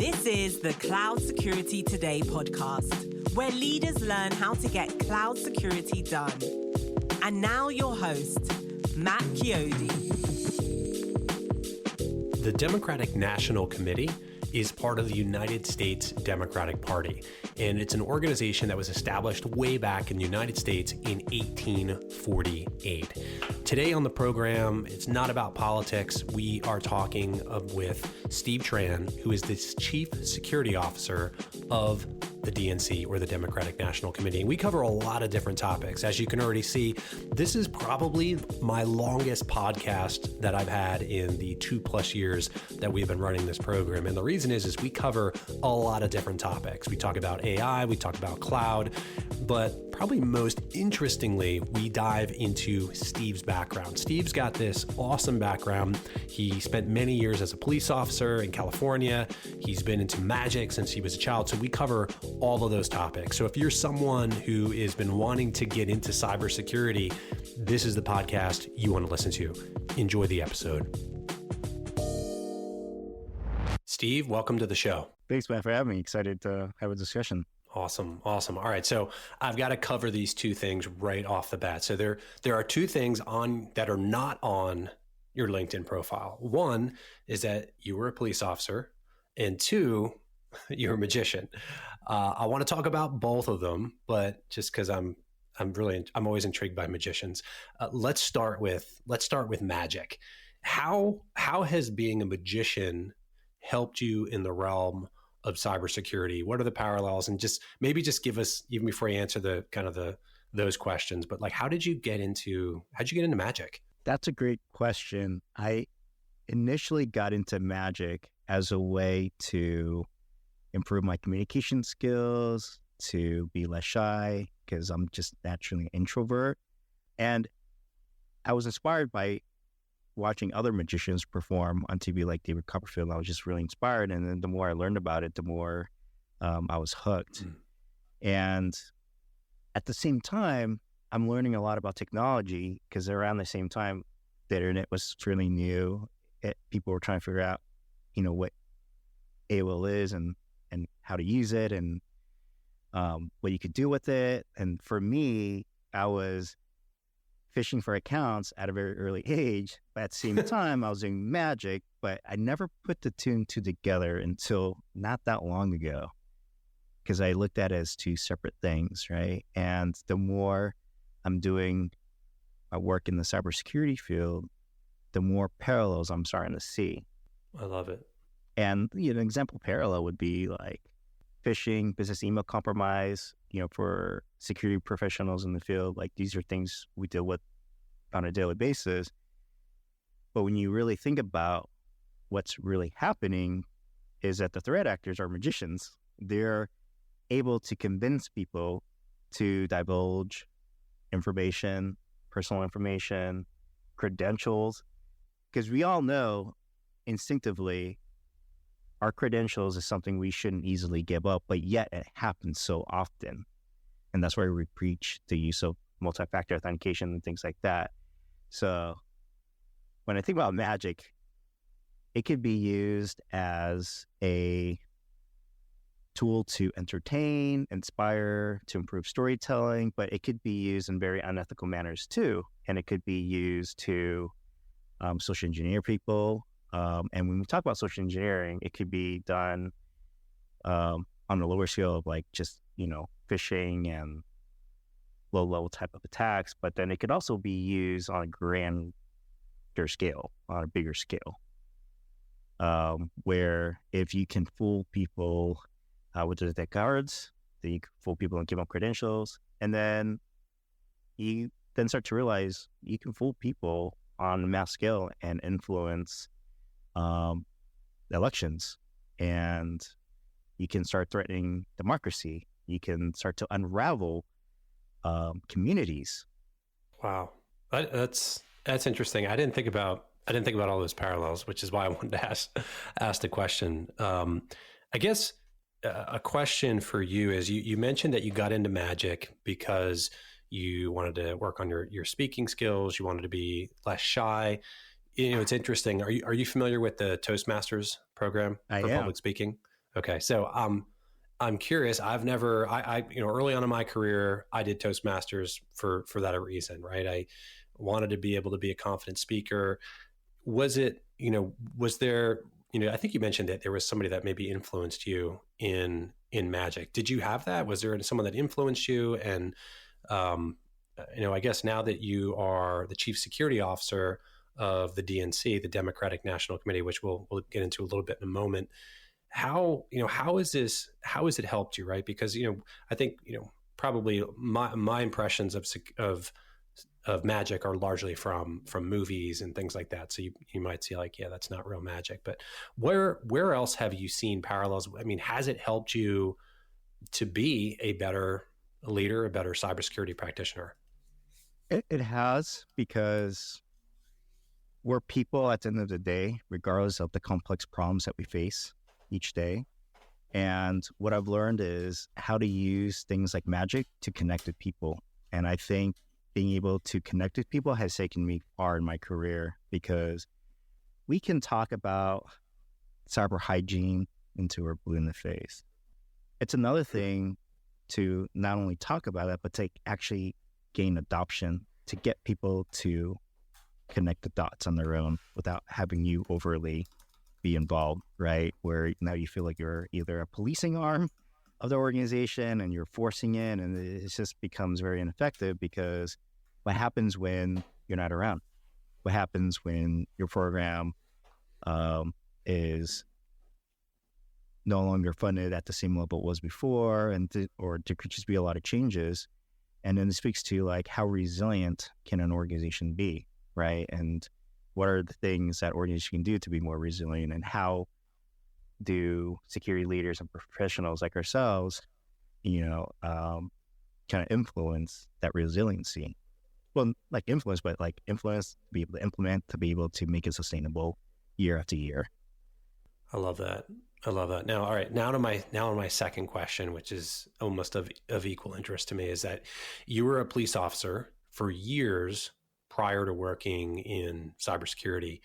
This is the Cloud Security Today podcast, where leaders learn how to get cloud security done. And now your host, Matt Chiodi. The Democratic National Committee is part of the United States Democratic Party, and it's an organization that was established way back in the United States in 1848. Today on the program, it's not about politics. We are talking with Steve Tran, who is the Chief Security Officer of the DNC, or the Democratic National Committee. And we cover a lot of different topics. As you can already see, this is probably my longest podcast that I've had in the 2+ years that we've been running this program. And the reason is we cover a lot of different topics. We talk about AI, we talk about cloud, but probably most interestingly, we dive into Steve's background. Steve's got this awesome background. He spent many years as a police officer in California. He's been into magic since he was a child. So we cover all of those topics. So if you're someone who has been wanting to get into cybersecurity, this is the podcast you want to listen to. Enjoy the episode. Steve, welcome to the show. Thanks, Matt, for having me. Excited to have a discussion. Awesome. All right. So I've got to cover these two things right off the bat. So there are two things that are not on your LinkedIn profile. One is that you were a police officer, and two, you're a magician. I want to talk about both of them, but just because I'm always intrigued by magicians. Let's start with magic. How has being a magician helped you in the realm of cybersecurity? What are the parallels? And just give us, even before you answer those questions, but like, how'd you get into magic? That's a great question. I initially got into magic as a way to improve my communication skills, to be less shy, because I'm just naturally an introvert. And I was inspired by watching other magicians perform on TV like David Copperfield. I was just really inspired. And then the more I learned about it, the more I was hooked. And at the same time, I'm learning a lot about technology, because around the same time, the internet was fairly new. People were trying to figure out, what AOL is and how to use it and what you could do with it. And for me, I was fishing for accounts at a very early age, but at the same time, I was doing magic, but I never put the two and two together until not that long ago, because I looked at it as two separate things, right? And the more I'm doing my work in the cybersecurity field, the more parallels I'm starting to see. I love it. And an example parallel would be like phishing, business email compromise, for security professionals in the field. Like, these are things we deal with on a daily basis. But when you really think about what's really happening, is that the threat actors are magicians. They're able to convince people to divulge information, personal information, credentials, because we all know instinctively our credentials is something we shouldn't easily give up, but yet it happens so often. And that's why we preach the use of multi-factor authentication and things like that. So when I think about magic, it could be used as a tool to entertain, inspire, to improve storytelling, but it could be used in very unethical manners too. And it could be used to social engineer people. And when we talk about social engineering, it could be done on a lower scale of like just, phishing and low-level type of attacks. But then it could also be used on a grander scale, on a bigger scale, where if you can fool people with the deck cards, then you can fool people and give them credentials. And then you then start to realize you can fool people on a mass scale and influence elections, and you can start threatening democracy. You can start to unravel communities. Wow, that's interesting. I didn't think about all those parallels, which is why I wanted to ask the question. I guess a question for you is you mentioned that you got into magic because you wanted to work on your speaking skills. You wanted to be less shy. It's interesting. Are you familiar with the Toastmasters program for public speaking? Okay. So I'm curious. I've never, early on in my career, I did Toastmasters for that reason, right? I wanted to be able to be a confident speaker. Was there, I think you mentioned that there was somebody that maybe influenced you in magic. Did you have that? Was there someone that influenced you? And, I guess now that you are the chief security officer of the DNC, the Democratic National Committee, which we'll get into a little bit in a moment, how has it helped you, right? Because, I think, probably my impressions of magic are largely from movies and things like that. So you might see like, yeah, that's not real magic, but where else have you seen parallels? I mean, has it helped you to be a better leader, a better cybersecurity practitioner? It has, because we're people at the end of the day, regardless of the complex problems that we face each day. And what I've learned is how to use things like magic to connect with people. And I think being able to connect with people has taken me far in my career, because we can talk about cyber hygiene until we're blue in the face. It's another thing to not only talk about it, but to actually gain adoption, to get people to connect the dots on their own without having you overly be involved, right? Where now you feel like you're either a policing arm of the organization and you're forcing in, and it just becomes very ineffective, because what happens when you're not around? What happens when your program is no longer funded at the same level it was before, or there could just be a lot of changes? And then it speaks to like, how resilient can an organization be, right? And what are the things that organization can do to be more resilient, and how do security leaders and professionals like ourselves, kind of influence that resiliency? Well, like influence, but like influence to be able to implement, to be able to make it sustainable year after year. I love that. Now, all right. Now to my second question, which is almost of equal interest to me, is that you were a police officer for years prior to working in cybersecurity.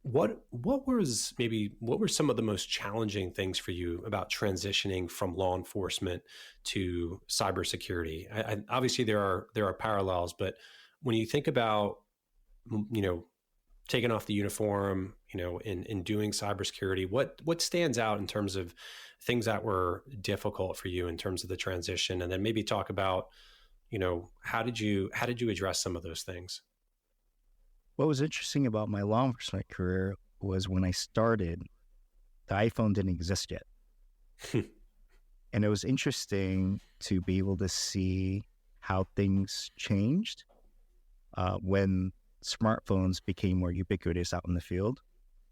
What were some of the most challenging things for you about transitioning from law enforcement to cybersecurity? Obviously there are parallels, but when you think about, taking off the uniform, in doing cybersecurity, what stands out in terms of things that were difficult for you in terms of the transition? And then maybe talk about, how did you address some of those things? What was interesting about my law enforcement career was when I started, the iPhone didn't exist yet. And it was interesting to be able to see how things changed when smartphones became more ubiquitous out in the field.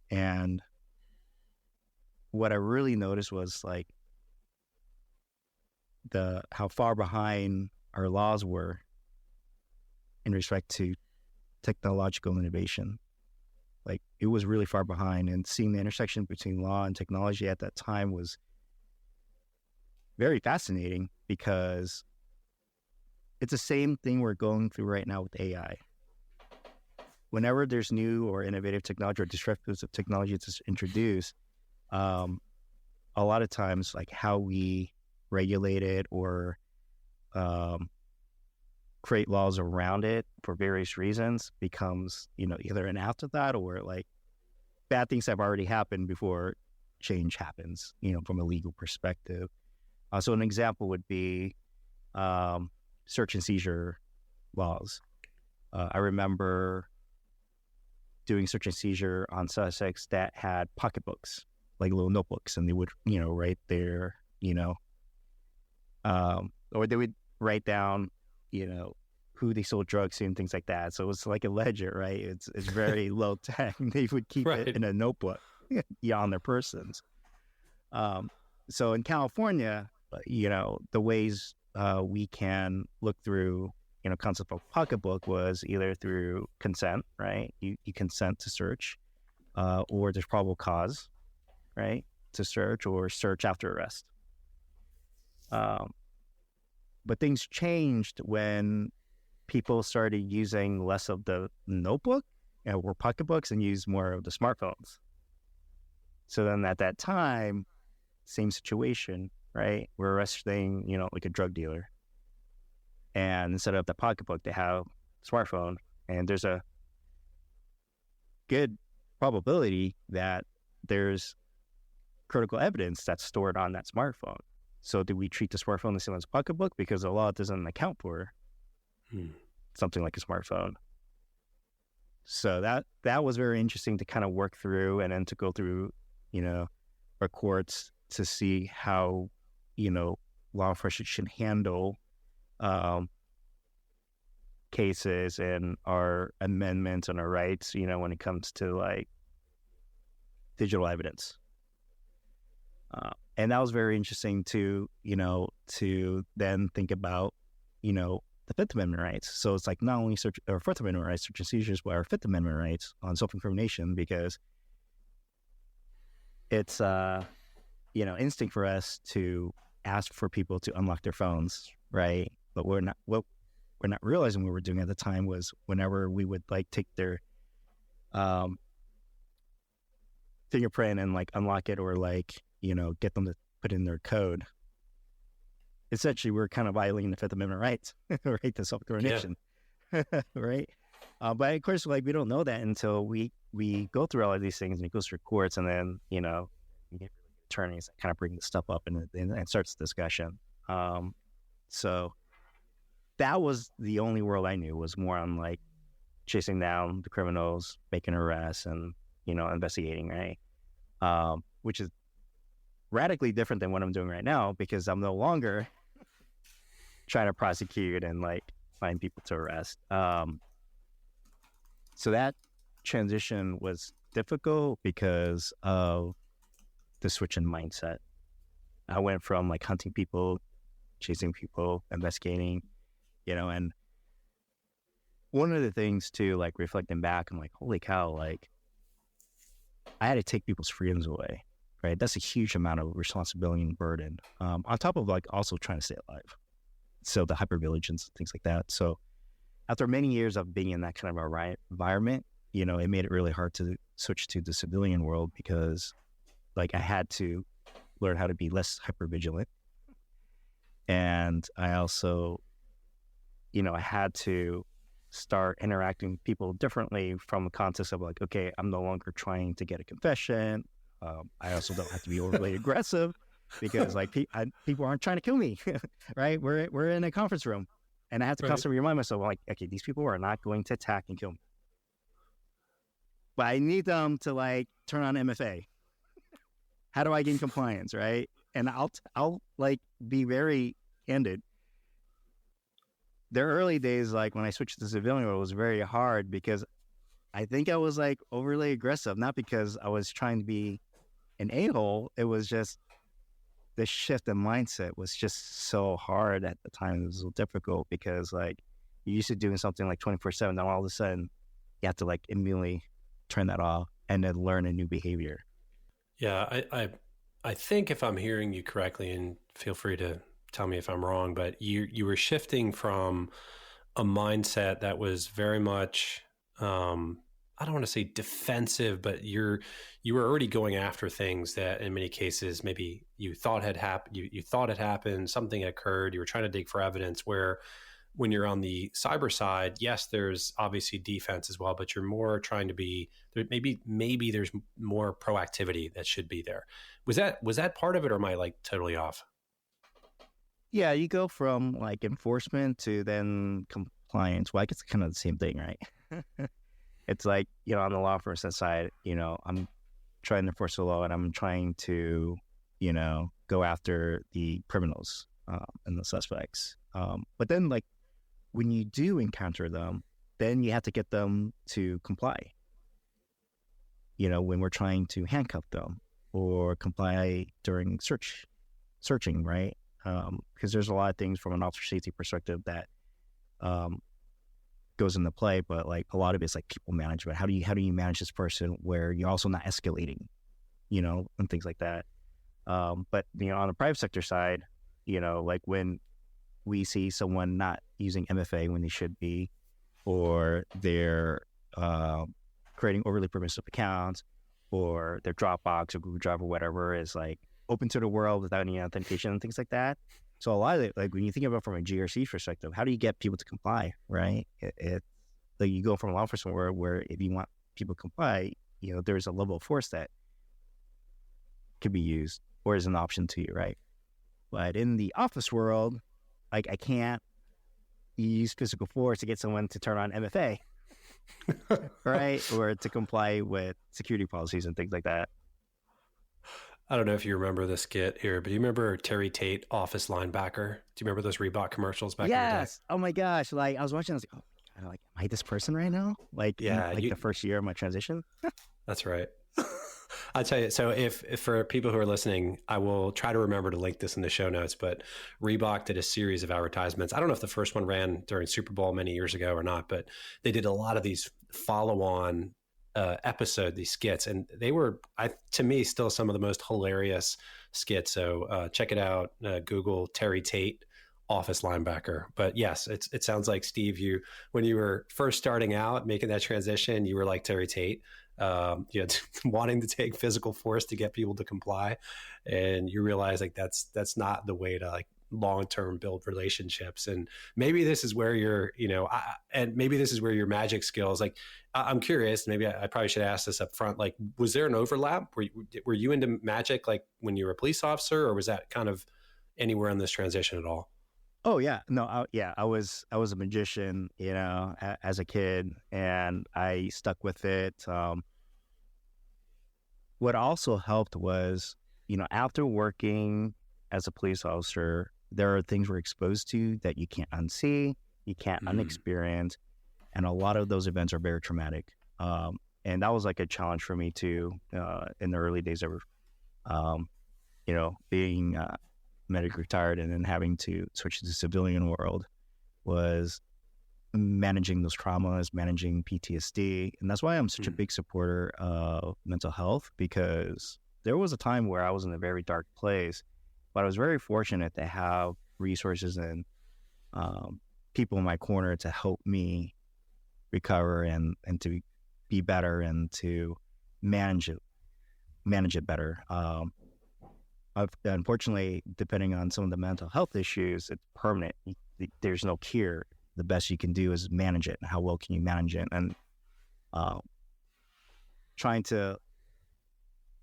And what I really noticed was like how far behind our laws were in respect to technological innovation. Like, it was really far behind, and seeing the intersection between law and technology at that time was very fascinating, because it's the same thing we're going through right now with AI. Whenever there's new or innovative technology or disruptive technology that's introduced, a lot of times, like, how we regulate it or create laws around it for various reasons becomes, either an afterthought, or like bad things have already happened before change happens, from a legal perspective. So an example would be search and seizure laws. I remember doing search and seizure on suspects that had pocketbooks, like little notebooks, and they would, write their, or they would write down, who they sold drugs to and things like that. So it's like a ledger, right? It's very low tech. They would keep Right. it in a notebook, on their persons. So in California, the ways we can look through, concept of pocketbook was either through consent, right? You consent to search, or there's probable cause, right, to search, or search after arrest. But things changed when people started using less of the notebook or pocketbooks and use more of the smartphones. So then at that time, same situation, right? We're arresting, like a drug dealer. And instead of the pocketbook, they have a smartphone. And there's a good probability that there's critical evidence that's stored on that smartphone. So do we treat the smartphone the same as a pocketbook? Because the law doesn't account for something like a smartphone. So that was very interesting to kind of work through, and then to go through, our courts to see how, law enforcement should handle cases and our amendments and our rights, when it comes to like digital evidence. And that was very interesting to then think about, the Fifth Amendment rights. So it's like not only search or Fourth Amendment rights, search and seizures, but our Fifth Amendment rights on self-incrimination, because it's, instinct for us to ask for people to unlock their phones, right? But what we're not realizing what we're doing at the time was whenever we would like take their fingerprint and like unlock it, or like, get them to put in their code, essentially we're kind of violating the Fifth Amendment rights, right, to self-incrimination, right? But of course, like, we don't know that until we go through all of these things, and it goes through courts, and then, we get attorneys that kind of bring this stuff up, and it starts the discussion. So that was the only world I knew, was more on like chasing down the criminals, making arrests, and, investigating, right? Which is radically different than what I'm doing right now, because I'm no longer trying to prosecute and like find people to arrest. So that transition was difficult because of the switch in mindset. I went from like hunting people, chasing people, investigating, and one of the things too, like reflecting back, I'm like, holy cow, like I had to take people's freedoms away, right? That's a huge amount of responsibility and burden, on top of like also trying to stay alive. So the hypervigilance, things like that. So after many years of being in that kind of a environment, it made it really hard to switch to the civilian world, because like I had to learn how to be less hypervigilant. And I also, I had to start interacting with people differently, from the context of like, okay, I'm no longer trying to get a confession. I also don't have to be overly aggressive, because like people aren't trying to kill me, right? We're in a conference room, and I have to constantly remind myself, like, okay, these people are not going to attack and kill me, but I need them to like turn on MFA. How do I gain compliance, right? And I'll like be very candid. The early days, like when I switched to civilian world, was very hard, because I think I was like overly aggressive, not because I was trying to be an a-hole. It was just the shift in mindset was just so hard at the time. It was so difficult, because like you're used to doing something like 24/7, then all of a sudden you have to like immediately turn that off and then learn a new behavior. Yeah, I think if I'm hearing you correctly, and feel free to tell me if I'm wrong, but you were shifting from a mindset that was very much, I don't want to say defensive, but you were already going after things that in many cases maybe you thought had happened. You thought it happened, something occurred. You were trying to dig for evidence. Where when you're on the cyber side, yes, there's obviously defense as well, but you're more trying to be there. Maybe there's more proactivity that should be there. Was that part of it, or am I like totally off? Yeah, you go from like enforcement to then compliance. Well, I guess it's kind of the same thing, right? It's like, on the law enforcement side, I'm trying to enforce the law, and I'm trying to, go after the criminals and the suspects. But then like when you do encounter them, then you have to get them to comply. When we're trying to handcuff them or comply during searching, right? Because there's a lot of things from an officer safety perspective that goes into play, but like a lot of it's like people management. How do you manage this person where you're also not escalating, and things like that. But on the private sector side, like when we see someone not using MFA when they should be, or they're creating overly permissive accounts, or their Dropbox or Google Drive or whatever is like open to the world without any authentication and things like that. So a lot of it, like when you think about it from a GRC perspective, how do you get people to comply, right? It like you go from a law enforcement world where if you want people to comply, there's a level of force that could be used or is an option to you, right? But in the office world, like I can't use physical force to get someone to turn on MFA, right? Or to comply with security policies and things like that. I don't know if you remember this skit here, but do you remember Terry Tate, office linebacker? Do you remember those Reebok commercials back in the day? Yes. Oh my gosh. Like I was watching, I was like, oh, am I this person right now? Like, yeah, the first year of my transition. That's right. I'll tell you. So if for people who are listening, I will try to remember to link this in the show notes, but Reebok did a series of advertisements. I don't know if the first one ran during Super Bowl many years ago or not, but they did a lot of these follow-on these skits, and they were, to me, still some of the most hilarious skits. So check it out. Google Terry Tate, office linebacker. But yes, it sounds like, Steve, when you were first starting out making that transition, you were like Terry Tate, wanting to take physical force to get people to comply, and you realize like that's not the way to like long-term build relationships. And maybe this is where maybe this is where your magic skills, like I'm curious, maybe I probably should ask this up front, like was there an overlap? Were you into magic like when you were a police officer, or was that kind of anywhere in this transition at all? Oh yeah, no, I was a magician, as a kid, and I stuck with it. What also helped was, after working as a police officer, there are things we're exposed to that you can't unsee, you can't unexperience, and a lot of those events are very traumatic. And that was like a challenge for me too, in the early days of, being medically retired and then having to switch to the civilian world, was managing those traumas, managing PTSD. And that's why I'm such a big supporter of mental health, because there was a time where I was in a very dark place, but I was very fortunate to have resources and people in my corner to help me recover and to be better and to manage it better. Unfortunately, depending on some of the mental health issues, it's permanent. There's no cure. The best you can do is manage it. And how well can you manage it? And trying to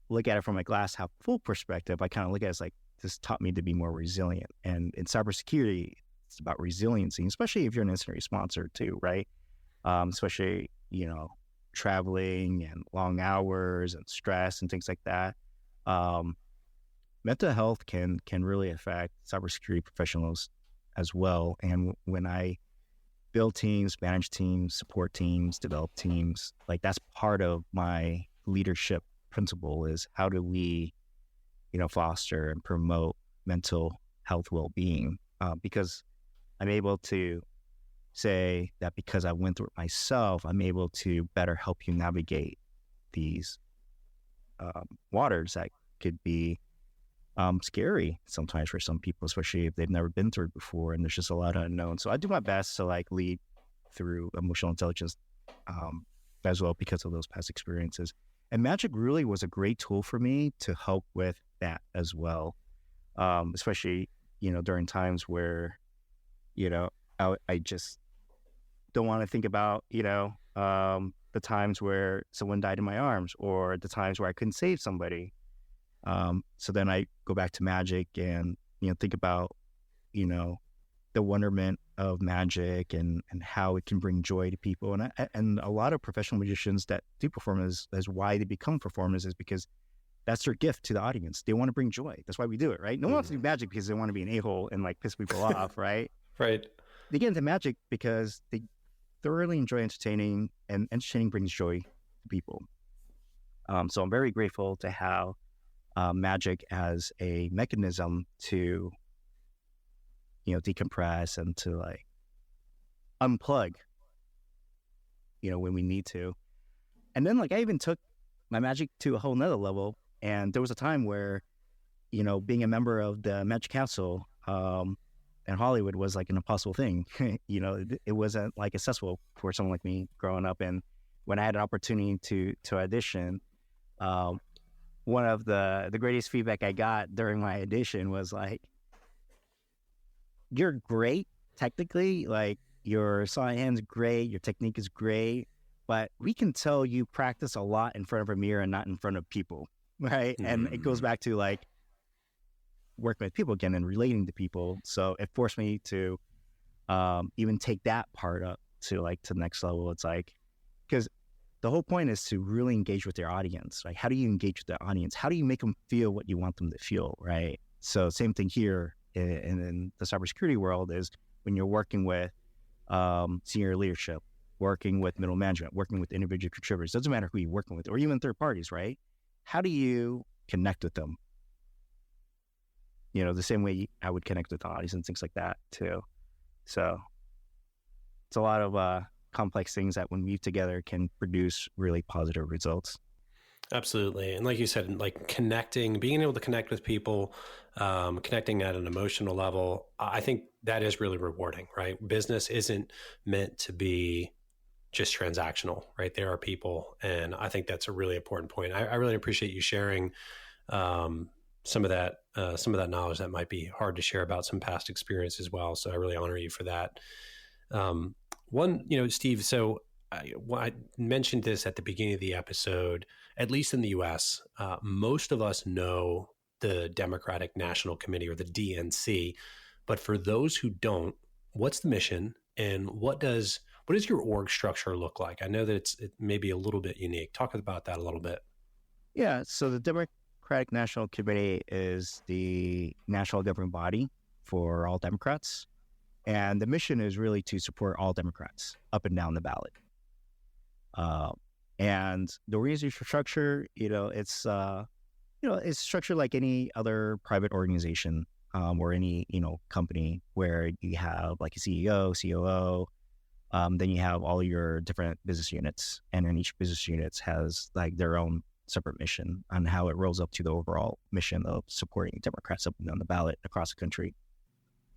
look at it from a glass half full perspective, I kind of look at it as like, this taught me to be more resilient. And in cybersecurity, it's about resiliency, especially if you're an incident responser too, right? Especially, traveling and long hours and stress and things like that. Mental health can really affect cybersecurity professionals as well. And when I build teams, manage teams, support teams, develop teams, like that's part of my leadership principle, is how do we, foster and promote mental health well-being? Because I'm able to say that because I went through it myself, I'm able to better help you navigate these waters that could be scary sometimes for some people, especially if they've never been through it before, and there's just a lot of unknown. So I do my best to like lead through emotional intelligence as well, because of those past experiences. And magic really was a great tool for me to help with that as well, especially during times where I just don't want to think about the times where someone died in my arms, or the times where I couldn't save somebody. So then I go back to magic and, think about, the wonderment of magic and how it can bring joy to people. And a lot of professional magicians that do perform as why they become performers is because that's their gift to the audience. They want to bring joy. That's why we do it, right? No one wants to do magic because they want to be an a-hole and like piss people off, right? Right. They get into magic because they thoroughly enjoy entertaining, and entertaining brings joy to people. So I'm very grateful to have magic as a mechanism to, decompress and to like unplug, when we need to. And then like I even took my magic to a whole nother level. And there was a time where, being a member of the Magic Council in Hollywood was like an impossible thing. It wasn't like accessible for someone like me growing up. And when I had an opportunity to audition, Um, one of the greatest feedback I got during my audition was like, you're great technically, like your sleight of hand's great, your technique is great, but we can tell you practice a lot in front of a mirror and not in front of people, right? And it goes back to like working with people again and relating to people. So it forced me to even take that part up to like to the next level. It's like, because the whole point is to really engage with their audience. Like, how do you engage with the audience? How do you make them feel what you want them to feel, right? So same thing here in the cybersecurity world is when you're working with senior leadership, working with middle management, working with individual contributors, doesn't matter who you're working with, or even third parties, right? How do you connect with them? The same way I would connect with the audience and things like that too. So it's a lot of complex things that when weaved together can produce really positive results. Absolutely. And like you said, like being able to connect with people, connecting at an emotional level, I think that is really rewarding, right? Business isn't meant to be just transactional, right? There are people. And I think that's a really important point. I really appreciate you sharing some of that knowledge that might be hard to share about some past experience as well. So I really honor you for that. Steve, so I mentioned this at the beginning of the episode, at least in the US, most of us know the Democratic National Committee, or the DNC. But for those who don't, what's the mission and what does your org structure look like? I know that it may be a little bit unique. Talk about that a little bit. Yeah. So the Democratic National Committee is the national governing body for all Democrats. And the mission is really to support all Democrats up and down the ballot. And the organizational structure, it's structured like any other private organization or any, company where you have like a CEO, COO, then you have all your different business units. And then each business unit has like their own separate mission on how it rolls up to the overall mission of supporting Democrats up and down the ballot across the country.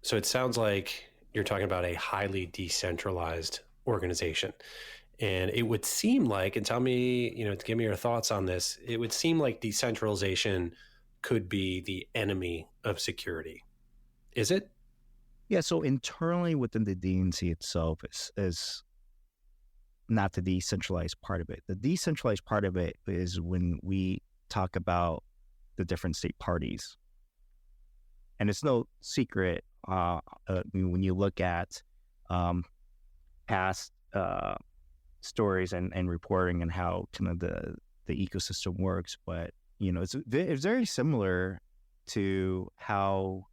So it sounds like you're talking about a highly decentralized organization. And it would seem like, and tell me, give me your thoughts on this, it would seem like decentralization could be the enemy of security. Is it? Yeah, so internally within the DNC itself is not the decentralized part of it. The decentralized part of it is when we talk about the different state parties. And it's no secret when you look at past stories and reporting and how kind of the ecosystem works, but it's very similar to how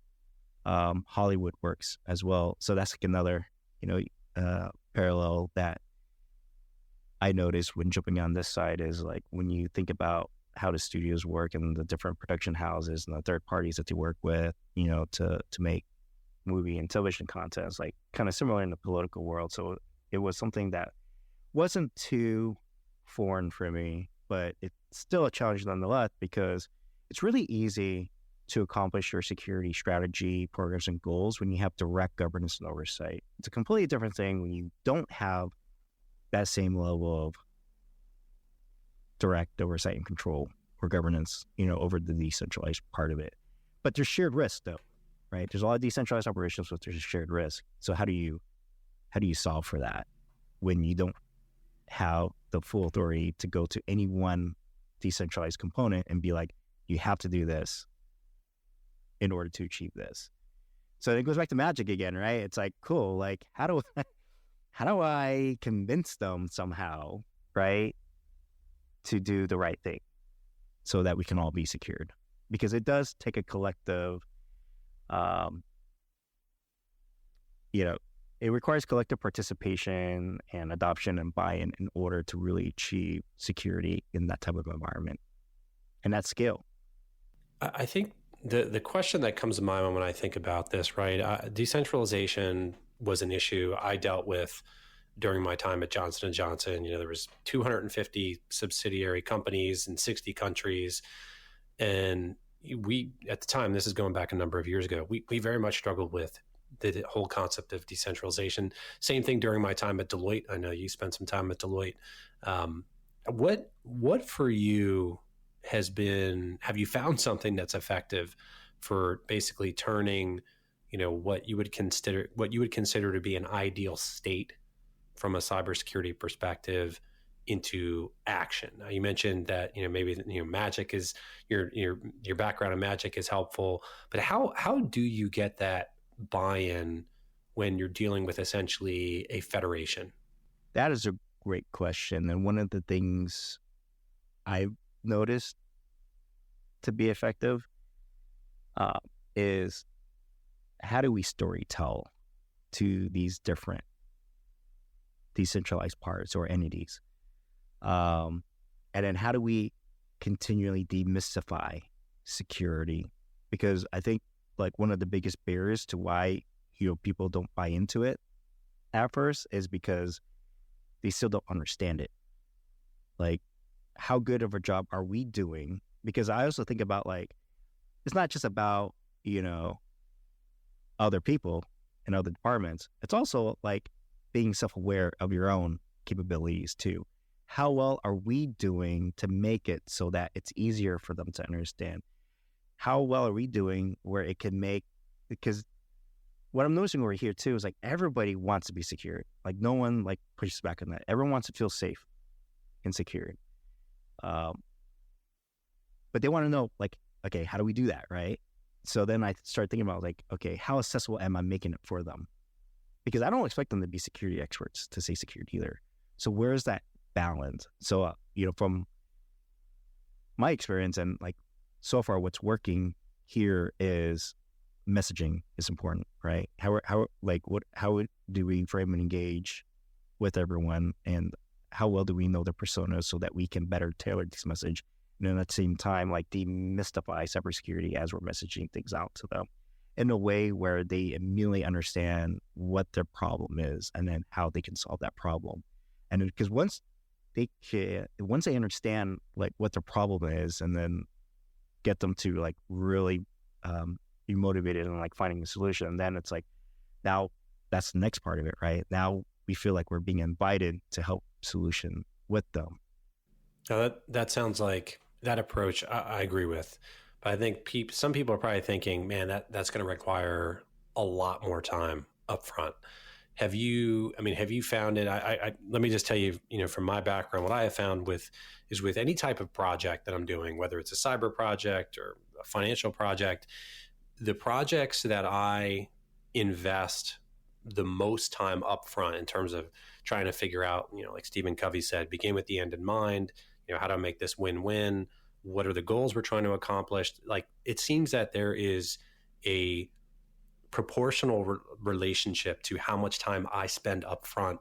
Hollywood works as well. So that's like another parallel that I noticed when jumping on this side is like when you think about how the studios work and the different production houses and the third parties that they work with, to make movie and television content, it's like kind of similar in the political world. So it was something that wasn't too foreign for me, but it's still a challenge nonetheless, because it's really easy to accomplish your security strategy, programs, and goals when you have direct governance and oversight. It's a completely different thing when you don't have that same level of direct oversight and control or governance, over the decentralized part of it. But there's shared risk though, right? There's a lot of decentralized operations, but there's a shared risk. So how do you solve for that when you don't have the full authority to go to any one decentralized component and be like, you have to do this in order to achieve this? So it goes back to magic again, right? It's like, cool, like how do I convince them somehow, right, to do the right thing so that we can all be secured? Because it does take a collective, it requires collective participation and adoption and buy-in in order to really achieve security in that type of environment and that scale. I think the question that comes to my mind when I think about this, right? Decentralization was an issue I dealt with during my time at Johnson & Johnson. There was 250 subsidiary companies in 60 countries. And we, at the time, this is going back a number of years ago, we very much struggled with the whole concept of decentralization. Same thing during my time at Deloitte. I know you spent some time at Deloitte. What for you have you found something that's effective for basically turning, what you would consider to be an ideal state from a cybersecurity perspective into action? Now, you mentioned that, maybe, magic is your background in magic is helpful, but how do you get that buy-in when you're dealing with essentially a federation? That is a great question. And one of the things I've noticed to be effective is, how do we story tell to these different decentralized parts or entities? And then how do we continually demystify security? Because I think like one of the biggest barriers to why people don't buy into it at first is because they still don't understand it. Like, how good of a job are we doing? Because I also think about, like, it's not just about, other people and other departments. It's also like being self-aware of your own capabilities too. How well are we doing to make it so that it's easier for them to understand? How well are we doing where it can make, because what I'm noticing over here too is like everybody wants to be secure. Like no one like pushes back on that. Everyone wants to feel safe and secure. But they want to know, like, okay, how do we do that, right? So then I start thinking about like, okay, how accessible am I making it for them? Because I don't expect them to be security experts to say security either. So where's that balance? So, from my experience and like so far what's working here is messaging is important, right? How do we frame and engage with everyone, and how well do we know their personas so that we can better tailor this message? And then at the same time, like demystify cybersecurity as we're messaging things out to them in a way where they immediately understand what their problem is and then how they can solve that problem. And because once they understand like what their problem is, and then get them to like really be motivated and like finding a solution, then it's like, now that's the next part of it, right? Now we feel like we're being invited to help solution with them. Now that sounds like that approach I agree with, but I think some people are probably thinking, man, that's going to require a lot more time up front. Have you found it? Let me just tell you, from my background, what I have found with any type of project that I'm doing, whether it's a cyber project or a financial project, the projects that I invest the most time up front in terms of trying to figure out, like Stephen Covey said, begin with the end in mind. How do I make this win-win? What are the goals we're trying to accomplish? Like, it seems that there is a proportional relationship to how much time I spend up front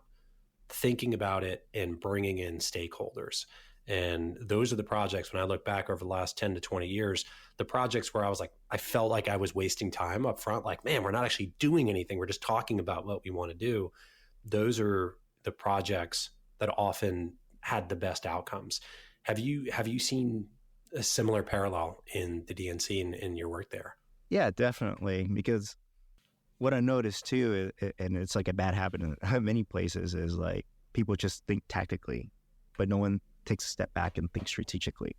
thinking about it and bringing in stakeholders. And those are the projects, when I look back over the last 10 to 20 years, the projects where I felt like I was wasting time up front, like, man, we're not actually doing anything. We're just talking about what we want to do. Those are the projects that often had the best outcomes. Have you seen a similar parallel in the DNC in your work there? Yeah, definitely. Because what I noticed too, and it's like a bad habit in many places, is like people just think tactically, but no one takes a step back and thinks strategically.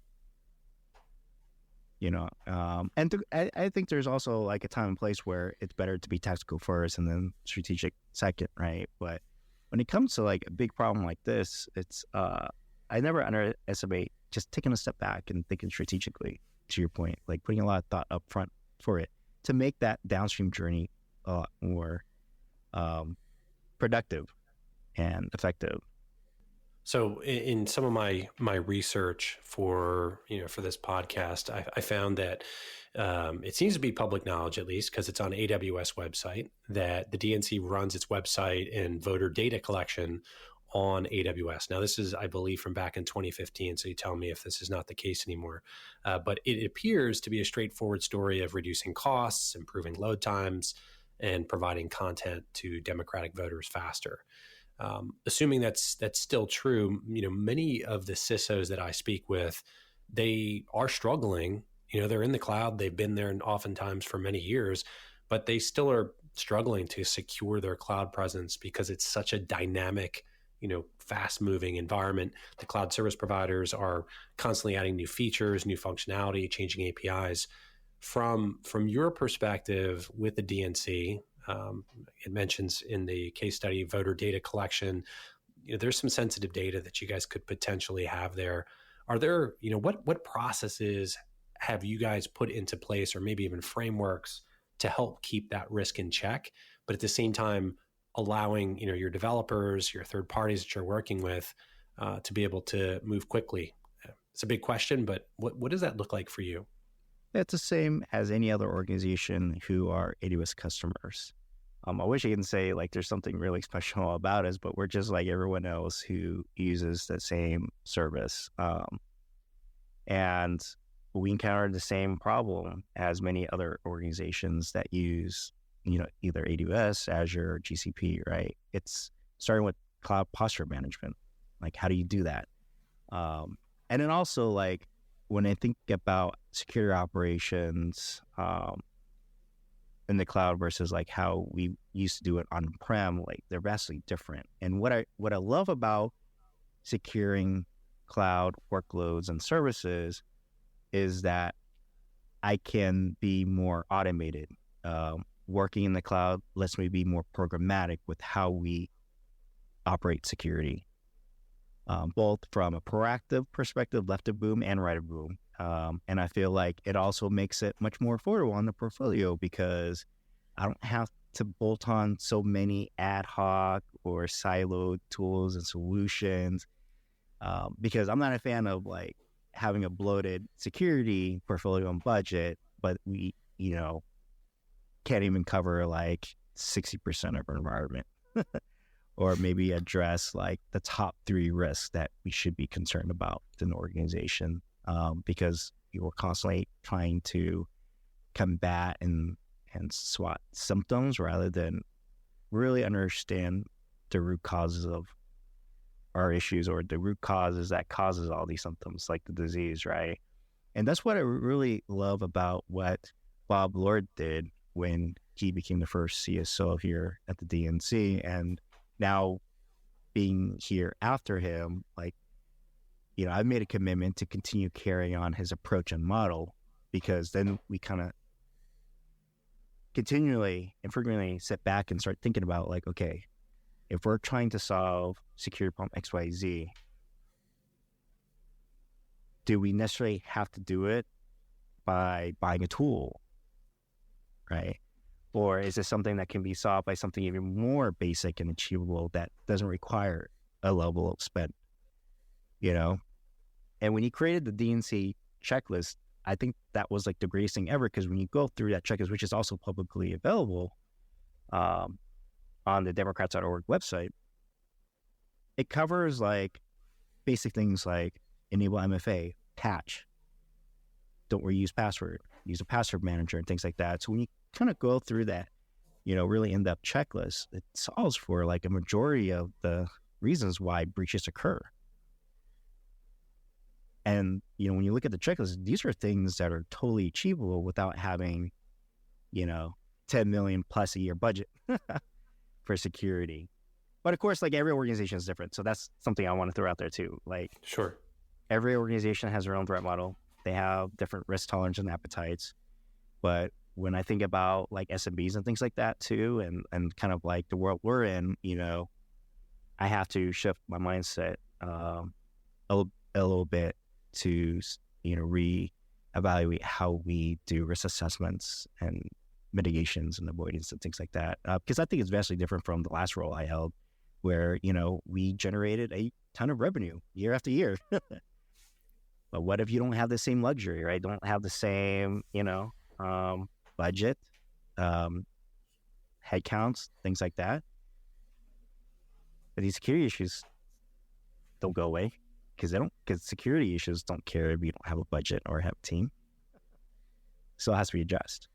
I think there's also like a time and place where it's better to be tactical first and then strategic second, right? But when it comes to like a big problem like this, it's I never underestimate just taking a step back and thinking strategically, to your point, like putting a lot of thought up front for it to make that downstream journey a lot more productive and effective. So in some of my research for this podcast, I found that it seems to be public knowledge, at least because it's on AWS website, that the DNC runs its website and voter data collection on AWS. Now, this is, I believe, from back in 2015, so you tell me if this is not the case anymore. But it appears to be a straightforward story of reducing costs, improving load times, and providing content to Democratic voters faster. Assuming that's still true, many of the CISOs that I speak with, they are struggling. They're in the cloud. They've been there oftentimes for many years, but they still are struggling to secure their cloud presence because it's such a dynamic, fast moving environment. The cloud service providers are constantly adding new features, new functionality, changing APIs. From your perspective with the DNC, it mentions in the case study voter data collection, there's some sensitive data that you guys could potentially have there. Are there, what processes have you guys put into place, or maybe even frameworks to help keep that risk in check, but at the same time allowing your developers, your third parties that you're working with to be able to move quickly? It's a big question, but what does that look like for you? It's the same as any other organization who are AWS customers. I wish I can say like there's something really special about us, but we're just like everyone else who uses the same service. And we encounter the same problem as many other organizations that use, either AWS, Azure, GCP, right? It's starting with cloud posture management. Like, how do you do that? And then also, like, when I think about security operations in the cloud versus like how we used to do it on-prem, like they're vastly different. And what I love about securing cloud workloads and services is that I can be more automated. Working in the cloud lets me be more programmatic with how we operate security, both from a proactive perspective, left of boom and right of boom. And I feel like it also makes it much more affordable on the portfolio because I don't have to bolt on so many ad hoc or siloed tools and solutions, because I'm not a fan of like having a bloated security portfolio and budget, but we, can't even cover like 60% of our environment or maybe address like the top 3 risks that we should be concerned about in an organization, because we're constantly trying to combat and swat symptoms rather than really understand the root causes of our issues, or the root causes that causes all these symptoms like the disease, right? And that's what I really love about what Bob Lord did when he became the first CSO here at the DNC, and now being here after him, like, I've made a commitment to continue carrying on his approach and model, because then we kind of continually and frequently sit back and start thinking about like, okay, if we're trying to solve security problem XYZ, do we necessarily have to do it by buying a tool, right? Or is this something that can be solved by something even more basic and achievable that doesn't require a level of spend, And when he created the DNC checklist, I think that was like the greatest thing ever, because when you go through that checklist, which is also publicly available on the Democrats.org website, it covers like basic things like enable MFA, patch, don't reuse password, use a password manager, and things like that. So when you kind of go through that, really in-depth checklist, it solves for like a majority of the reasons why breaches occur. And, when you look at the checklist, these are things that are totally achievable without having, 10 million plus a year budget for security. But of course, like every organization is different. So that's something I want to throw out there too. Like, sure, every organization has their own threat model. They have different risk tolerance and appetites. But when I think about like SMBs and things like that too, and kind of like the world we're in, I have to shift my mindset a little bit to, reevaluate how we do risk assessments and mitigations and avoidance and things like that. Because I think it's vastly different from the last role I held, where, we generated a ton of revenue year after year. But what if you don't have the same luxury, right? Don't have the same, budget, headcounts, things like that. But these security issues don't go away because security issues don't care if you don't have a budget or have a team. So it has to be addressed.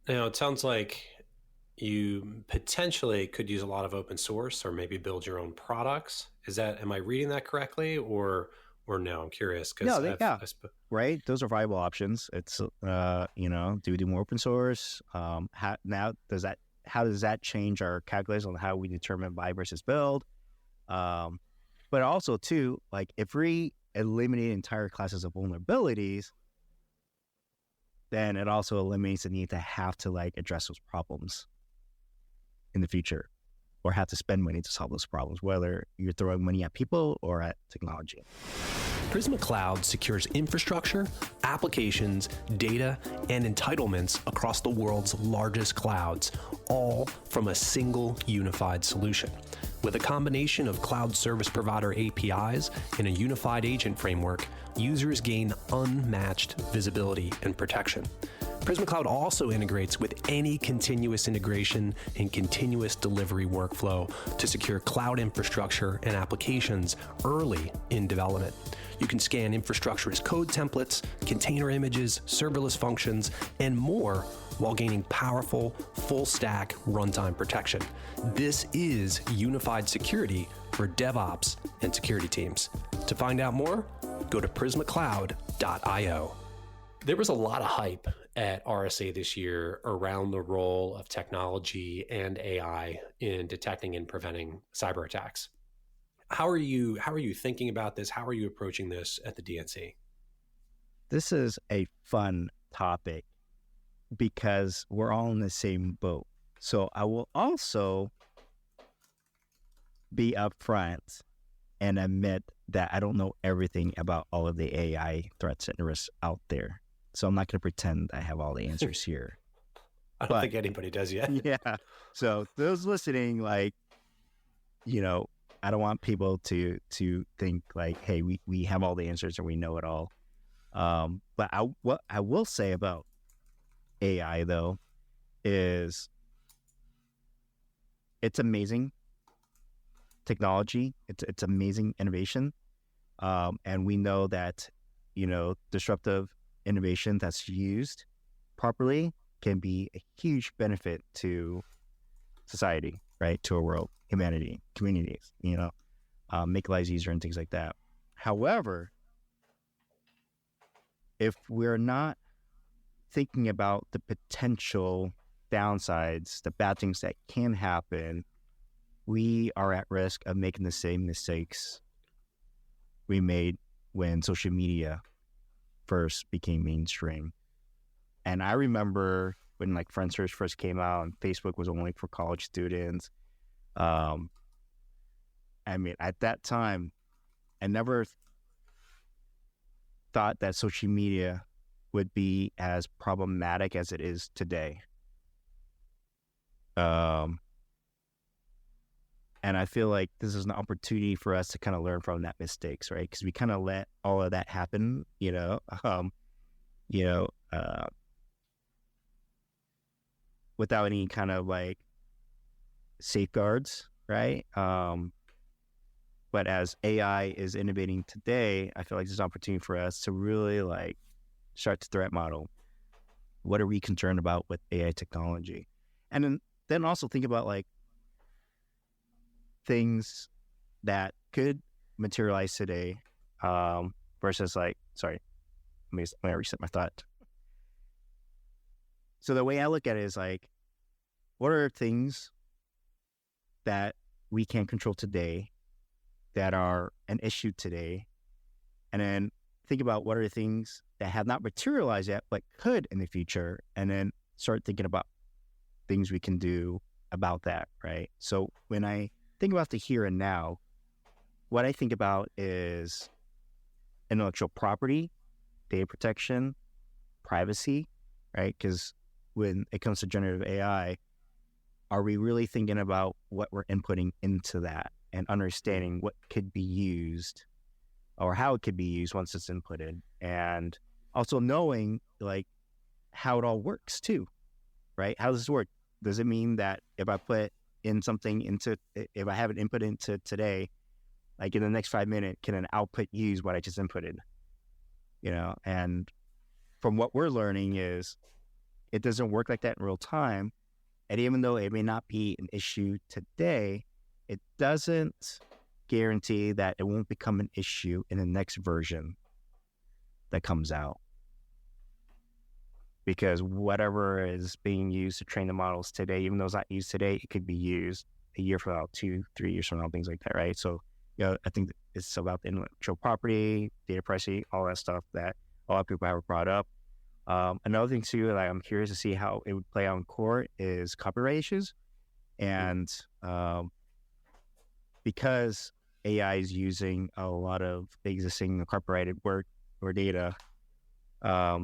Now, it sounds like you potentially could use a lot of open source or maybe build your own products. Am I reading that correctly or no? I'm curious. Right. Those are viable options. It's, do we do more open source? Now, does that how does that change our calculus on how we determine buy versus build? But also too, like if we eliminate entire classes of vulnerabilities, then it also eliminates the need to have to like address those problems in the future, or have to spend money to solve those problems, whether you're throwing money at people or at technology. Prisma Cloud secures infrastructure, applications, data, and entitlements across the world's largest clouds, all from a single unified solution. With a combination of cloud service provider APIs and a unified agent framework, users gain unmatched visibility and protection. Prisma Cloud also integrates with any continuous integration and continuous delivery workflow to secure cloud infrastructure and applications early in development. You can scan infrastructure as code templates, container images, serverless functions, and more while gaining powerful, full-stack runtime protection. This is unified security for DevOps and security teams. To find out more, go to prismacloud.io. There was a lot of hype at RSA this year around the role of technology and AI in detecting and preventing cyber attacks. How are you thinking about this? How are you approaching this at the DNC? This is a fun topic because we're all in the same boat. So I will also be upfront and admit that I don't know everything about all of the AI threats and risks out there. So I'm not going to pretend I have all the answers here. I don't think anybody does yet. Yeah. So those listening, like, I don't want people to think like, hey, we have all the answers and we know it all. But what I will say about AI, though, is it's amazing technology. It's amazing innovation. And we know that, disruptive innovation that's used properly can be a huge benefit to society, right? To our world, humanity, communities, make lives easier and things like that. However, if we're not thinking about the potential downsides, the bad things that can happen, we are at risk of making the same mistakes we made when social media first became mainstream. And I remember when like Friendster first came out and Facebook was only for college students. I mean, at that time, I never thought that social media would be as problematic as it is today. And I feel like this is an opportunity for us to kind of learn from that mistakes, right? Because we kind of let all of that happen, without any kind of like safeguards, right? But as AI is innovating today, I feel like there's an opportunity for us to really like start the threat model. What are we concerned about with AI technology? And then also think about like things that could materialize today versus like, sorry, let me reset my thought. So the way I look at it is like, what are things that we can control today that are an issue today? And then think about what are the things that have not materialized yet, but could in the future, and then start thinking about things we can do about that, right? So when I think about the here and now, what I think about is intellectual property, data protection, privacy, right? Because when it comes to generative AI, are we really thinking about what we're inputting into that and understanding what could be used or how it could be used once it's inputted, and also knowing like how it all works too, right? How does this work? Does it mean that if I put in something if I have an input into today, like in the next 5 minutes, can an output use what I just inputted? And from what we're learning is it doesn't work like that in real time. And even though it may not be an issue today, it doesn't guarantee that it won't become an issue in the next version that comes out. because whatever is being used to train the models today, even though it's not used today, it could be used a year from now, 2-3 years from now, things like that, right? So, I think it's about the intellectual property, data privacy, all that stuff that a lot of people have brought up. Another thing too, that I'm curious to see how it would play out in court is copyright issues. And because AI is using a lot of existing copyrighted work or data, are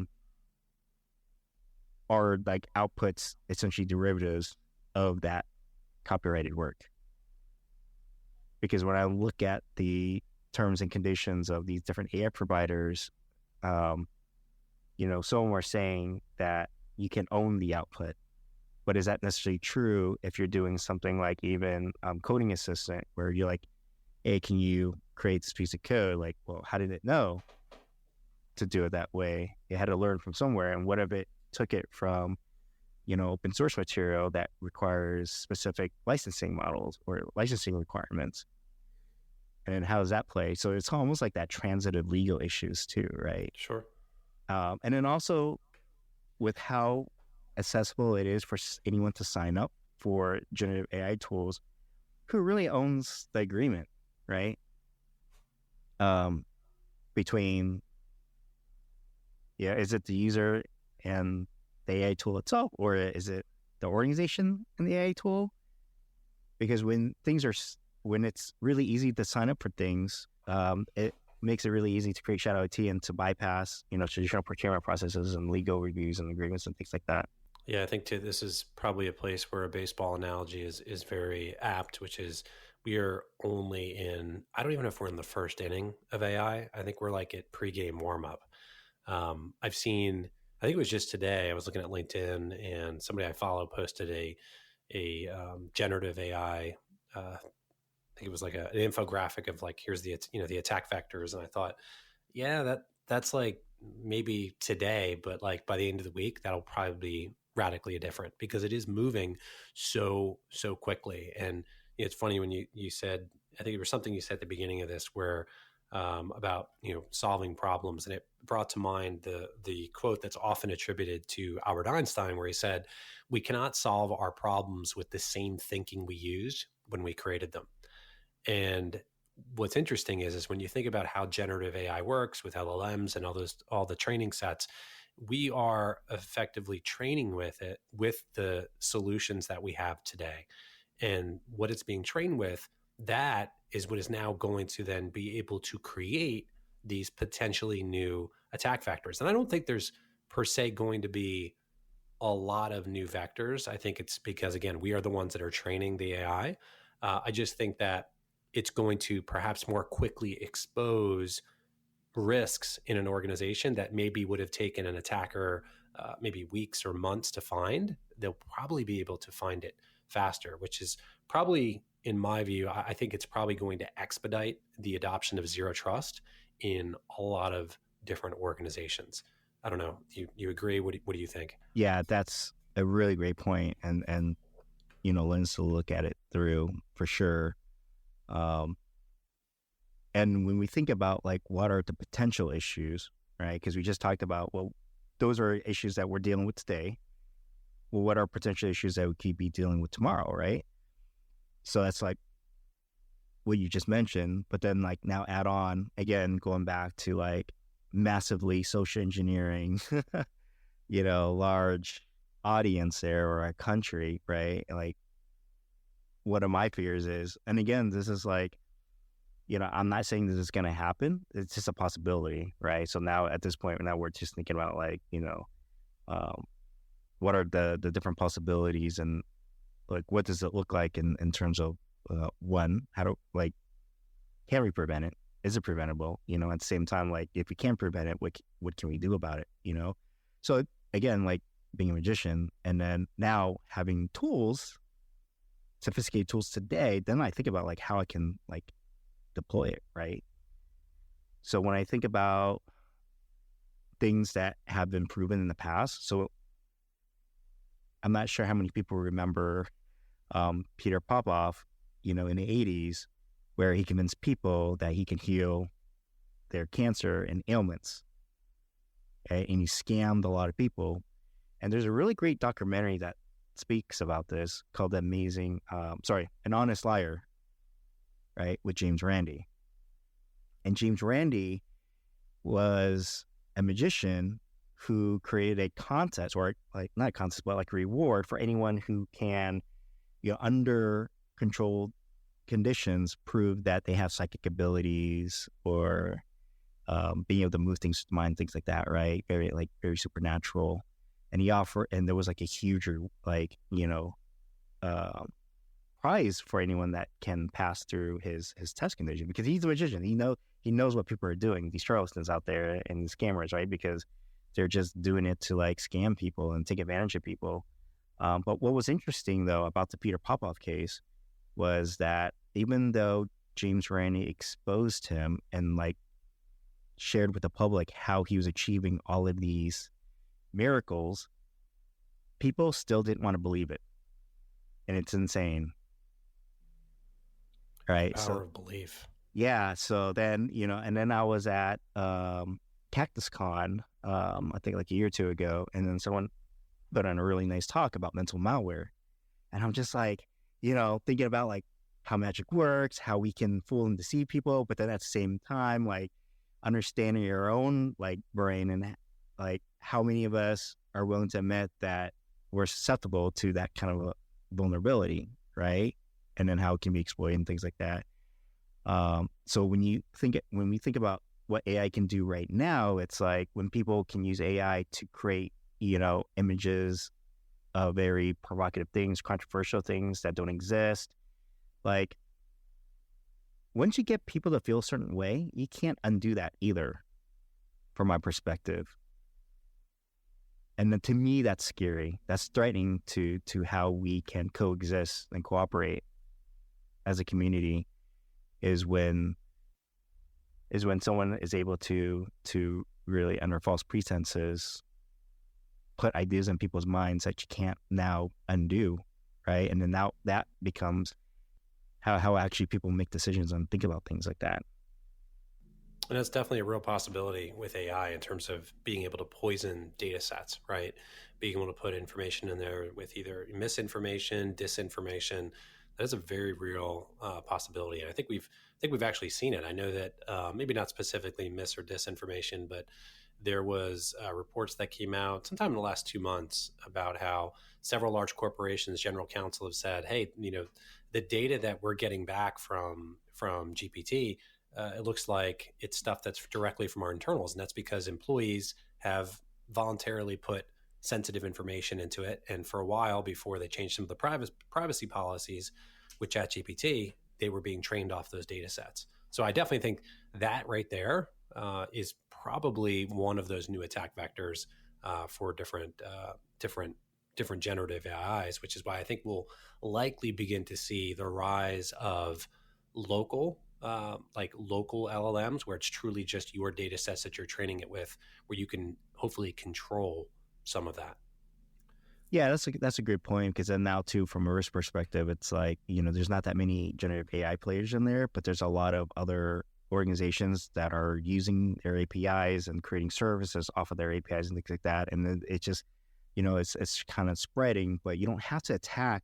like outputs essentially derivatives of that copyrighted work. Because when I look at the terms and conditions of these different AI providers, some are saying that you can own the output. But is that necessarily true if you're doing something like even coding assistant, where you're like, hey, can you create this piece of code? Like, well, how did it know to do it that way? It had to learn from somewhere. And what if it took it from, open source material that requires specific licensing models or licensing requirements? And how does that play? So it's almost like that transitive legal issues too, right? Sure. And then also with how accessible it is for anyone to sign up for generative AI tools, who really owns the agreement, right? Between, is it the user and the AI tool itself, or is it the organization and the AI tool? Because when it's really easy to sign up for things, it makes it really easy to create shadow IT and to bypass, traditional procurement processes and legal reviews and agreements and things like that. Yeah, I think too, this is probably a place where a baseball analogy is very apt, which is we are only I don't even know if we're in the first inning of AI. I think we're like at pregame warmup. I think it was just today, I was looking at LinkedIn and somebody I follow posted a generative AI, I think it was like an infographic of like, here's the attack vectors. And I thought, yeah, that's like maybe today, but like by the end of the week, that'll probably be radically different because it is moving so quickly. And it's funny when you said, I think it was something you said at the beginning of this where about solving problems, and it brought to mind the quote that's often attributed to Albert Einstein, where he said, "We cannot solve our problems with the same thinking we used when we created them." And what's interesting is when you think about how generative AI works with LLMs and all the training sets, we are effectively training with it with the solutions that we have today. And what it's being trained with, that is what is now going to then be able to create these potentially new attack vectors. And I don't think there's per se going to be a lot of new vectors. I think it's because, again, we are the ones that are training the AI. I just think that it's going to perhaps more quickly expose risks in an organization that maybe would have taken an attacker maybe weeks or months to find. They'll probably be able to find it faster, which is probably, in my view, I think it's probably going to expedite the adoption of zero trust in a lot of different organizations. I don't know. You agree? What do you think? Yeah, that's a really great point, and lens to look at it through for sure. And when we think about like what are the potential issues, right? Because we just talked about, well, those are issues that we're dealing with today. Well, what are potential issues that we could be dealing with tomorrow, right? So that's like what you just mentioned, but then like now add on, again, going back to like massively social engineering, large audience there or a country, right? Like one of my fears is, and again, this is like, I'm not saying this is going to happen. It's just a possibility, right? So now at this point, now we're just thinking about like, what are the different possibilities and like, what does it look like in terms of one, can we prevent it? Is it preventable? At the same time, like if we can't prevent it, what can we do about it? So again, like being a magician and then now having tools, sophisticated tools today, then I think about like how I can like deploy it, right? So when I think about things that have been proven in the past, so I'm not sure how many people remember Peter Popoff, in the 80s, where he convinced people that he can heal their cancer and ailments. Okay? And he scammed a lot of people. And there's a really great documentary that speaks about this called An Honest Liar, right, with James Randi. And James Randi was a magician who created a contest, or like not a contest, but like a reward for anyone who can, under controlled conditions, prove that they have psychic abilities or being able to move things to mind, things like that, right? Very supernatural. And there was like a huge, prize for anyone that can pass through his test condition, because he's a magician. He knows what people are doing, these charlatans out there and these scammers, right? Because they're just doing it to like scam people and take advantage of people. But what was interesting though about the Peter Popoff case was that even though James Randi exposed him and like shared with the public how he was achieving all of these miracles, people still didn't want to believe it. And it's insane. Right. Power of belief. Yeah. So then, and then I was at Cactus Con, I think like a year or two ago, and then someone put on a really nice talk about mental malware. And I'm just like, thinking about like how magic works, how we can fool and deceive people, but then at the same time, like understanding your own like brain and like how many of us are willing to admit that we're susceptible to that kind of a vulnerability, right? And then how it can be exploited and things like that. So when we think about what AI can do right now, it's like when people can use AI to create, images of very provocative things, controversial things that don't exist. Like, once you get people to feel a certain way, you can't undo that either, from my perspective. And then to me, that's scary. That's threatening to how we can coexist and cooperate as a community, is when someone is able to really, under false pretenses, put ideas in people's minds that you can't now undo, right? And then now that becomes how actually people make decisions and think about things like that. And that's definitely a real possibility with AI in terms of being able to poison data sets, right? Being able to put information in there with either misinformation, disinformation. That is a very real possibility. And I think we've actually seen it. I know that maybe not specifically mis or disinformation, but there was reports that came out sometime in the last 2 months about how several large corporations, general counsel, have said, hey, the data that we're getting back from GPT, it looks like it's stuff that's directly from our internals. And that's because employees have voluntarily put sensitive information into it. And for a while, before they changed some of the privacy policies with ChatGPT, they were being trained off those data sets. So I definitely think that right there is probably one of those new attack vectors for different generative AIs, which is why I think we'll likely begin to see the rise of local LLMs, where it's truly just your data sets that you're training it with, where you can hopefully control some of that. Yeah, that's a good point, because then now too, from a risk perspective, it's like, there's not that many generative AI players in there, but there's a lot of other organizations that are using their APIs and creating services off of their APIs and things like that. And then it just, it's kind of spreading, but you don't have to attack,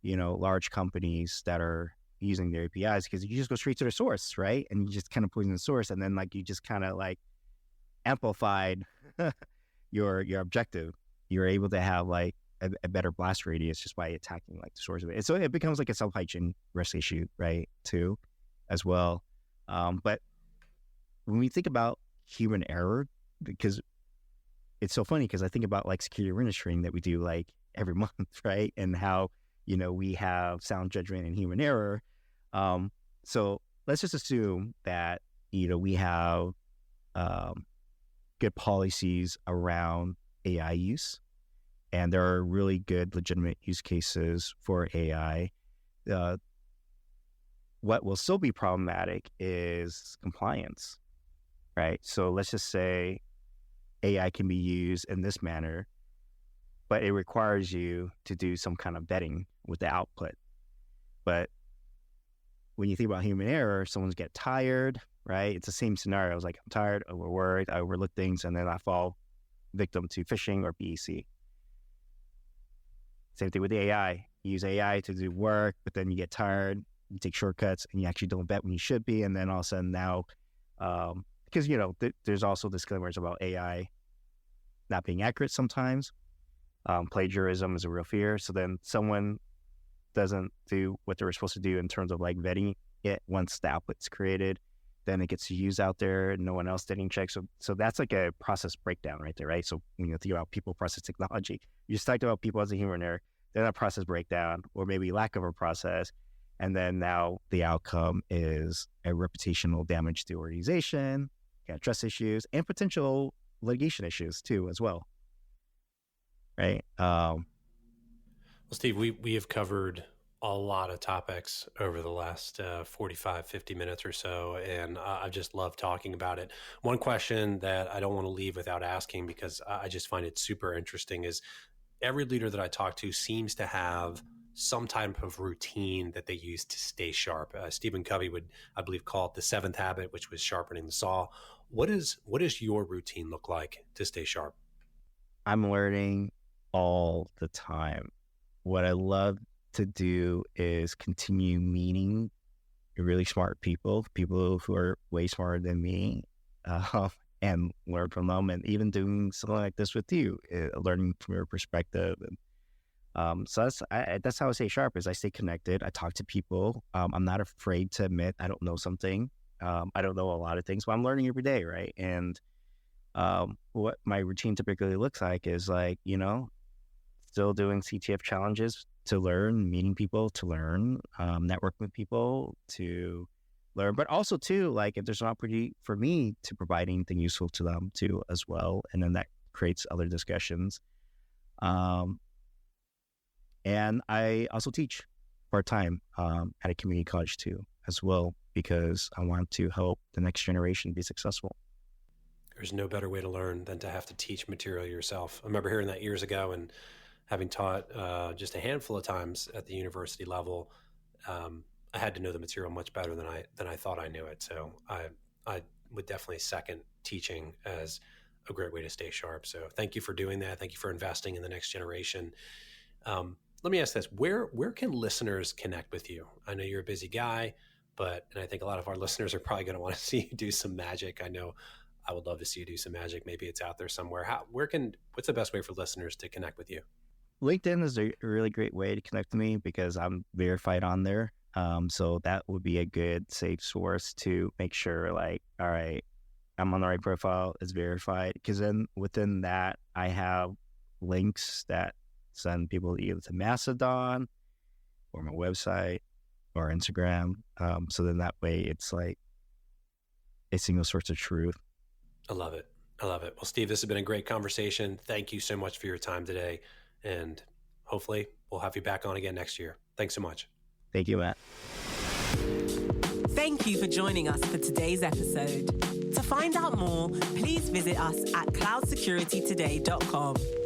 large companies that are using their APIs, because you just go straight to the source, right? And you just kind of poison the source, and then like you just kind of like amplified your objective. You're able to have like a better blast radius just by attacking like the source of it. So it becomes like a supply chain risk issue, right? Too, as well. But when we think about human error, because it's so funny, because I think about like security awareness training that we do like every month, right? And how, we have sound judgment and human error. So let's just assume that, we have good policies around AI use, and there are really good legitimate use cases for AI. What will still be problematic is compliance, right? So let's just say AI can be used in this manner, but it requires you to do some kind of vetting with the output. But when you think about human error, someone's get tired, right? It's the same scenario. It's like, I'm tired, overworked, I overlook things, and then I fall victim to phishing or BEC. Same thing with the AI. You use AI to do work, but then you get tired, you take shortcuts, and you actually don't bet when you should be. And then all of a sudden now, because, there's also disclaimers about AI not being accurate sometimes. Plagiarism is a real fear. So then someone doesn't do what they were supposed to do in terms of like vetting it once the output's created, then it gets used out there and no one else didn't check. So that's like a process breakdown right there, right? So when you think about people, process, technology, you just talked about people as a human error, then a process breakdown or maybe lack of a process. And then now the outcome is a reputational damage to the organization, trust issues, and potential litigation issues too as well. Right. Well, Steve, we have covered a lot of topics over the last 45, 50 minutes or so, and I just love talking about it. One question that I don't want to leave without asking, because I just find it super interesting, is every leader that I talk to seems to have some type of routine that they use to stay sharp. Stephen Covey would, I believe, call it the 7th habit, which was sharpening the saw. What does your routine look like to stay sharp? I'm learning all the time. What I love to do is continue meeting really smart people who are way smarter than me, and learn from them, and even doing something like this with you, learning from your perspective. And so that's how I stay sharp, is I stay connected. I talk to people. I'm not afraid to admit I don't know something. I don't know a lot of things, but I'm learning every day, right? And what my routine typically looks like is like, still doing CTF challenges to learn, meeting people to learn, networking with people to learn, but also too, like if there's an opportunity for me to provide anything useful to them too as well. And then that creates other discussions. And I also teach part-time at a community college too as well, because I want to help the next generation be successful. There's no better way to learn than to have to teach material yourself. I remember hearing that years ago, and having taught just a handful of times at the university level, I had to know the material much better than I thought I knew it. So I would definitely second teaching as a great way to stay sharp. So thank you for doing that. Thank you for investing in the next generation. Let me ask this: where can listeners connect with you? I know you're a busy guy, and I think a lot of our listeners are probably going to want to see you do some magic. I know I would love to see you do some magic. Maybe it's out there somewhere. What's the best way for listeners to connect with you? LinkedIn is a really great way to connect to me because I'm verified on there. So that would be a good safe source to make sure, like, all right, I'm on the right profile, it's verified. Because then within that, I have links that send people either to Mastodon or my website or Instagram. So then that way it's like a single source of truth. I love it. Well, Steve, this has been a great conversation. Thank you so much for your time today. And hopefully we'll have you back on again next year. Thanks so much. Thank you, Matt. Thank you for joining us for today's episode. To find out more, please visit us at cloudsecuritytoday.com.